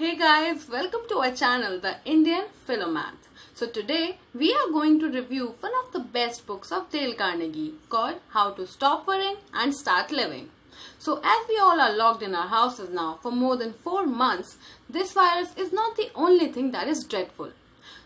Hey guys, welcome to our channel, the Indian Philomath. So today we are going to review one of the best books of Dale Carnegie called How to Stop Worrying and Start Living. So as we all are locked in our houses now for more than 4 months, this virus is not the only thing that is dreadful.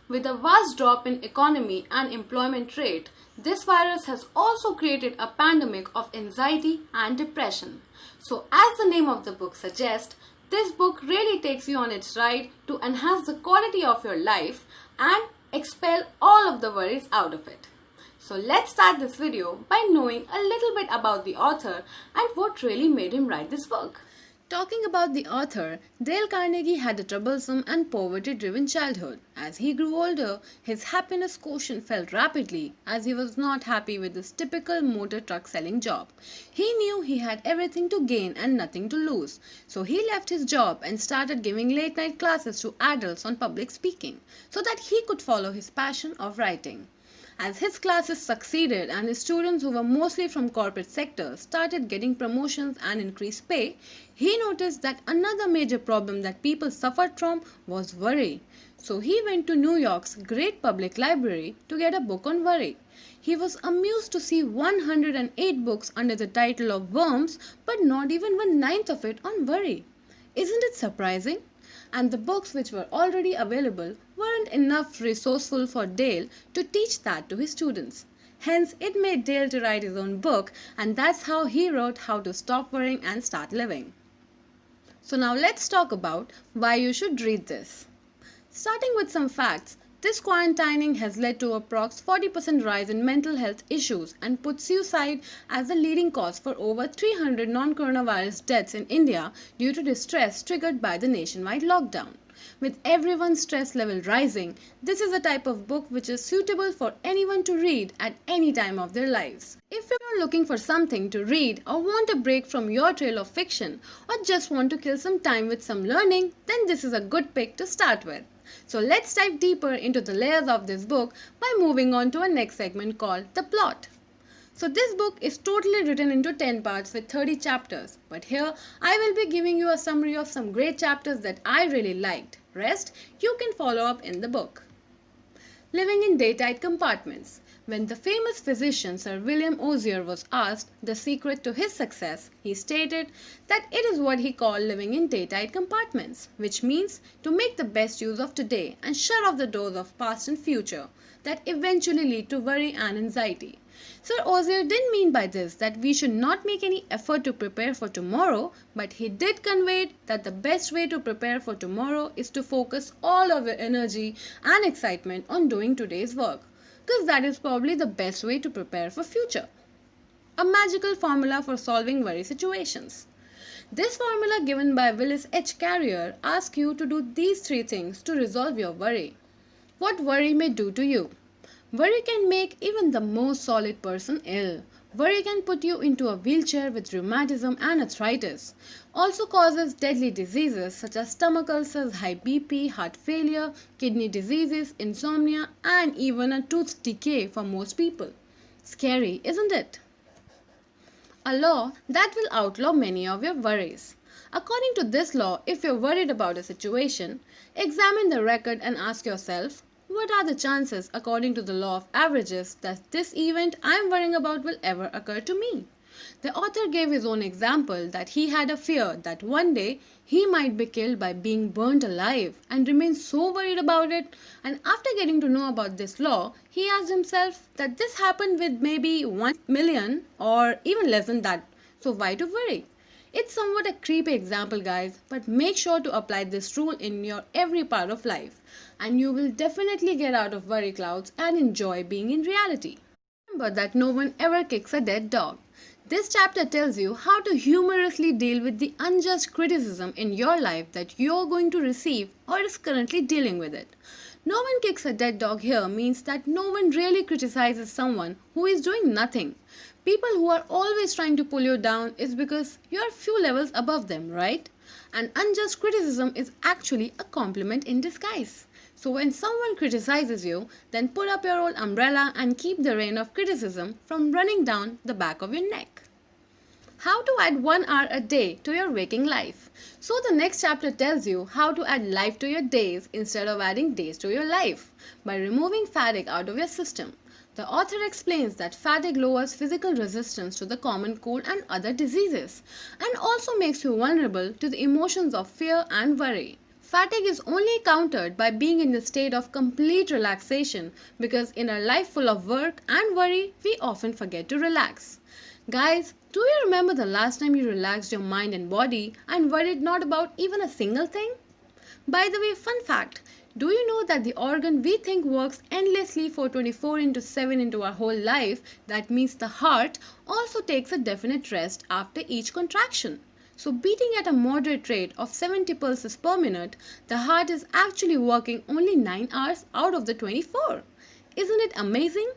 With a vast drop in economy and employment rate, this virus has also created a pandemic of anxiety and depression. So as the name of the book suggests, this book really takes you on its ride to enhance the quality of your life and expel all of the worries out of it. So let's start this video by knowing a little bit about the author and what really made him write this book. Talking about the author, Dale Carnegie had a troublesome and poverty-driven childhood. As he grew older, his happiness quotient fell rapidly as he was not happy with his typical motor truck selling job. He knew he had everything to gain and nothing to lose, so he left his job and started giving late-night classes to adults on public speaking so that he could follow his passion of writing. As his classes succeeded and his students who were mostly from corporate sectors started getting promotions and increased pay, he noticed that another major problem that people suffered from was worry. So he went to New York's great public library to get a book on worry. He was amused to see 108 books under the title of Worms, but not even 1/9 of it on worry. Isn't it surprising? And the books which were already available weren't enough resourceful for Dale to teach that to his students. Hence, it made Dale to write his own book, and that's how he wrote How to Stop Worrying and Start Living. So now let's talk about why you should read this. Starting with some facts, this quarantining has led to approx 40% rise in mental health issues and put suicide as the leading cause for over 300 non-coronavirus deaths in India due to distress triggered by the nationwide lockdown. With everyone's stress level rising, this is a type of book which is suitable for anyone to read at any time of their lives. If you're looking for something to read or want a break from your trail of fiction or just want to kill some time with some learning, then this is a good pick to start with. So let's dive deeper into the layers of this book by moving on to our next segment called The Plot. So this book is totally written into 10 parts with 30 chapters, but here I will be giving you a summary of some great chapters that I really liked. Rest you can follow up in the book. Living in daytide compartments. When the famous physician Sir William Osier was asked the secret to his success, he stated that it is what he called living in daytide compartments, which means to make the best use of today and shut off the doors of past and future that eventually lead to worry and anxiety. Sir Osier didn't mean by this that we should not make any effort to prepare for tomorrow, but he did convey that the best way to prepare for tomorrow is to focus all of your energy and excitement on doing today's work, because that is probably the best way to prepare for future. A magical formula for solving worry situations. This formula given by Willis H. Carrier asks you to do these 3 things to resolve your worry. What worry may do to you. Worry can make even the most solid person ill. Worry can put you into a wheelchair with rheumatism and arthritis. Also causes deadly diseases such as stomach ulcers, high BP, heart failure, kidney diseases, insomnia, and even a tooth decay for most people. Scary, isn't it? A law that will outlaw many of your worries. According to this law, if you're worried about a situation, examine the record and ask yourself, what are the chances, according to the law of averages, that this event I am worrying about will ever occur to me? The author gave his own example that he had a fear that one day he might be killed by being burnt alive and remained so worried about it, and after getting to know about this law, he asked himself that this happened with maybe 1 million or even less than that, so why to worry? It's somewhat a creepy example guys, but make sure to apply this rule in your every part of life and you will definitely get out of worry clouds and enjoy being in reality. Remember that no one ever kicks a dead dog. This chapter tells you how to humorously deal with the unjust criticism in your life that you're going to receive or is currently dealing with it. No one kicks a dead dog here means that no one really criticizes someone who is doing nothing. People who are always trying to pull you down is because you're few levels above them, right? And unjust criticism is actually a compliment in disguise. So when someone criticizes you, then put up your old umbrella and keep the rain of criticism from running down the back of your neck. How to add 1 hour a day to your waking life. So the next chapter tells you how to add life to your days instead of adding days to your life by removing fatigue out of your system. The author explains that fatigue lowers physical resistance to the common cold and other diseases and also makes you vulnerable to the emotions of fear and worry. Fatigue is only countered by being in the state of complete relaxation because in a life full of work and worry, we often forget to relax. Guys, do you remember the last time you relaxed your mind and body and worried not about even a single thing? By the way, fun fact, do you know that the organ we think works endlessly for 24 into 7 into our whole life, that means the heart, also takes a definite rest after each contraction. So beating at a moderate rate of 70 pulses per minute, the heart is actually working only 9 hours out of the 24. Isn't it amazing?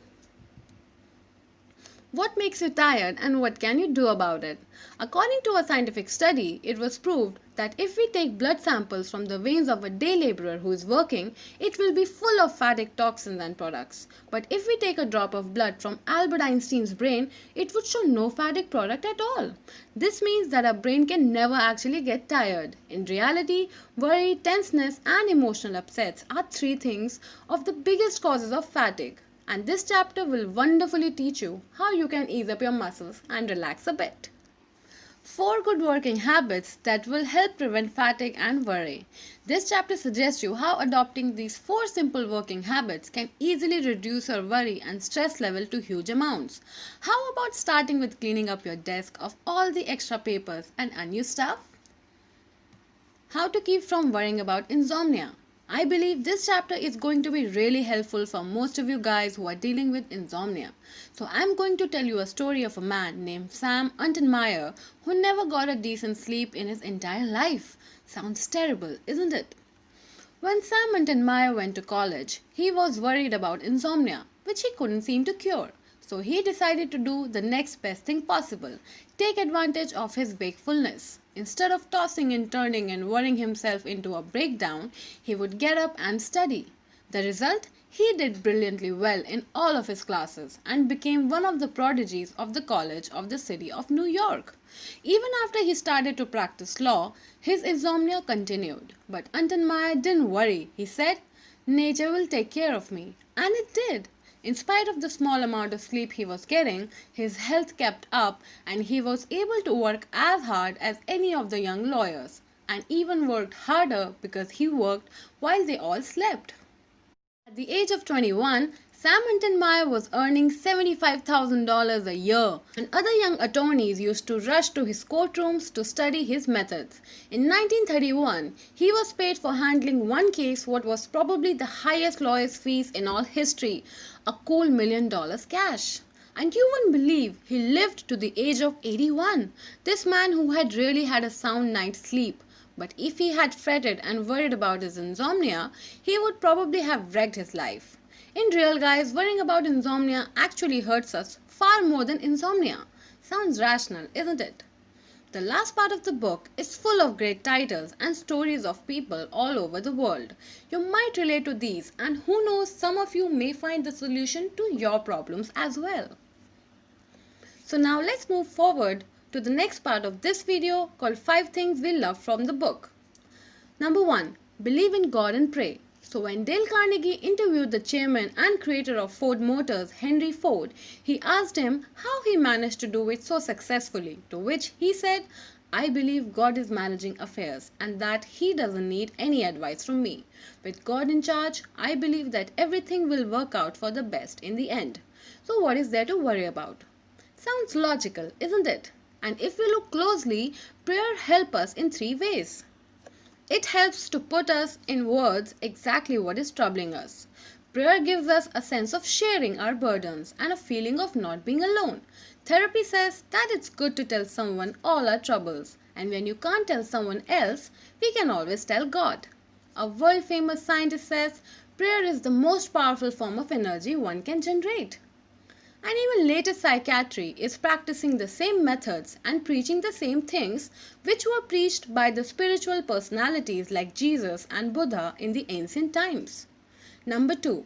What makes you tired and what can you do about it? According to a scientific study, it was proved that if we take blood samples from the veins of a day laborer who is working, it will be full of fatigue toxins and products. But if we take a drop of blood from Albert Einstein's brain, it would show no fatigue product at all. This means that our brain can never actually get tired. In reality, worry, tenseness and emotional upsets are three things of the biggest causes of fatigue. And this chapter will wonderfully teach you how you can ease up your muscles and relax a bit. 4 good working habits that will help prevent fatigue and worry. This chapter suggests you how adopting these 4 simple working habits can easily reduce your worry and stress level to huge amounts. How about starting with cleaning up your desk of all the extra papers and unused stuff? How to keep from worrying about insomnia. I believe this chapter is going to be really helpful for most of you guys who are dealing with insomnia. So I'm going to tell you a story of a man named Sam Untermeyer who never got a decent sleep in his entire life. Sounds terrible, isn't it? When Sam Untermeyer went to college, he was worried about insomnia, which he couldn't seem to cure. So he decided to do the next best thing possible, take advantage of his wakefulness. Instead of tossing and turning and worrying himself into a breakdown, he would get up and study. The result? He did brilliantly well in all of his classes and became one of the prodigies of the college of the city of New York. Even after he started to practice law, his insomnia continued. But Untermeyer didn't worry. He said, "Nature will take care of me." And it did. In spite of the small amount of sleep he was getting, his health kept up and he was able to work as hard as any of the young lawyers, and even worked harder because he worked while they all slept. At the age of 21, Sam Untermeyer was earning $75,000 a year, and other young attorneys used to rush to his courtrooms to study his methods. In 1931, he was paid for handling one case what was probably the highest lawyer's fees in all history, a cool $1 million cash. And you wouldn't believe he lived to the age of 81, this man who had really had a sound night's sleep. But if he had fretted and worried about his insomnia, he would probably have wrecked his life. In real, guys, worrying about insomnia actually hurts us far more than insomnia. Sounds rational, isn't it? The last part of the book is full of great titles and stories of people all over the world. You might relate to these, and who knows, some of you may find the solution to your problems as well. So now let's move forward to the next part of this video called 5 things we love from the book. Number 1. Believe in God and pray. So when Dale Carnegie interviewed the chairman and creator of Ford Motors, Henry Ford, he asked him how he managed to do it so successfully, to which he said, "I believe God is managing affairs and that he doesn't need any advice from me. With God in charge, I believe that everything will work out for the best in the end. So what is there to worry about?" Sounds logical, isn't it? And if we look closely, prayer helps us in 3 ways. It helps to put us in words exactly what is troubling us. Prayer gives us a sense of sharing our burdens and a feeling of not being alone. Therapy says that it's good to tell someone all our troubles, and when you can't tell someone else, we can always tell God. A world-famous scientist says prayer is the most powerful form of energy one can generate. And even latest psychiatry is practicing the same methods and preaching the same things which were preached by the spiritual personalities like Jesus and Buddha in the ancient times. Number 2.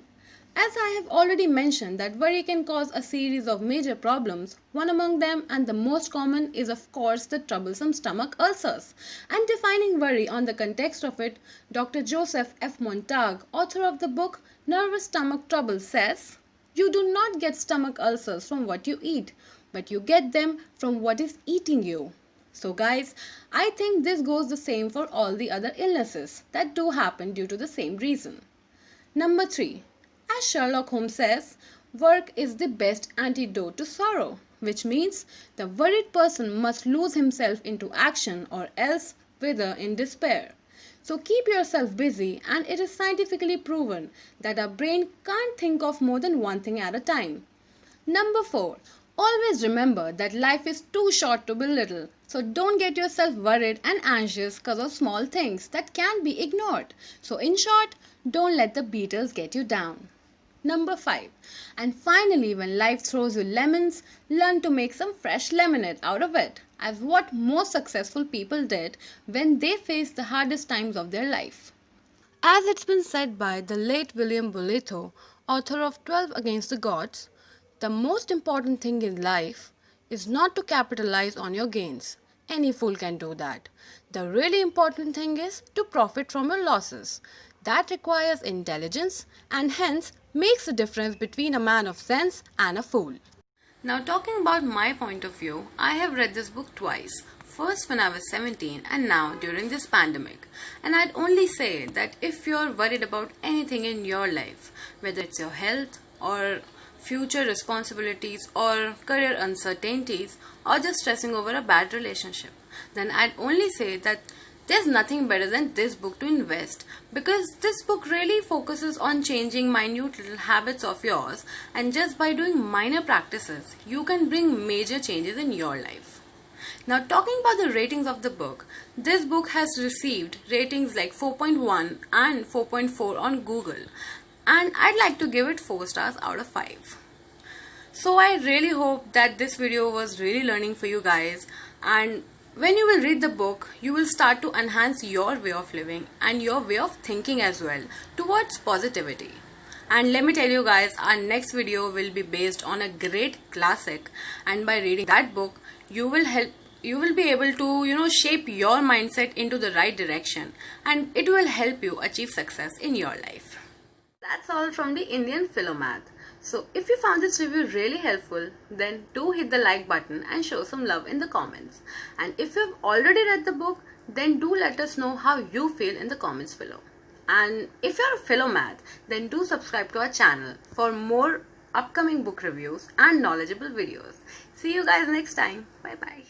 As I have already mentioned that worry can cause a series of major problems, one among them and the most common is of course the troublesome stomach ulcers. And defining worry on the context of it, Dr. Joseph F. Montag, author of the book Nervous Stomach Trouble says, "You do not get stomach ulcers from what you eat, but you get them from what is eating you." So guys, I think this goes the same for all the other illnesses that do happen due to the same reason. Number 3. As Sherlock Holmes says, work is the best antidote to sorrow, which means the worried person must lose himself into action or else wither in despair. So keep yourself busy, and it is scientifically proven that our brain can't think of more than one thing at a time. Number 4. Always remember that life is too short to be little, so don't get yourself worried and anxious because of small things that can be ignored. So in short, don't let the Beatles get you down. Number 5. And finally, when life throws you lemons, learn to make some fresh lemonade out of it, as what most successful people did when they faced the hardest times of their life. As it's been said by the late William Bolitho, author of 12 Against the Gods, the most important thing in life is not to capitalize on your gains. Any fool can do that. The really important thing is to profit from your losses. That requires intelligence and hence makes a difference between a man of sense and a fool. Now talking about my point of view, I have read this book twice. First when I was 17 and now during this pandemic. And I'd only say that if you're worried about anything in your life, whether it's your health or future responsibilities or career uncertainties or just stressing over a bad relationship, then I'd only say that there's nothing better than this book to invest, because this book really focuses on changing minute little habits of yours, and just by doing minor practices you can bring major changes in your life. Now talking about the ratings of the book, this book has received ratings like 4.1 and 4.4 on Google, and I'd like to give it 4 stars out of 5. So I really hope that this video was really learning for you guys, and when you will read the book, you will start to enhance your way of living and your way of thinking as well towards positivity. And let me tell you guys, our next video will be based on a great classic, and by reading that book, you will be able to shape your mindset into the right direction, and it will help you achieve success in your life. That's all from the Indian Philomath. So if you found this review really helpful, then do hit the like button and show some love in the comments. And if you've already read the book, then do let us know how you feel in the comments below. And if you're a Philomath, then do subscribe to our channel for more upcoming book reviews and knowledgeable videos. See you guys next time. Bye bye.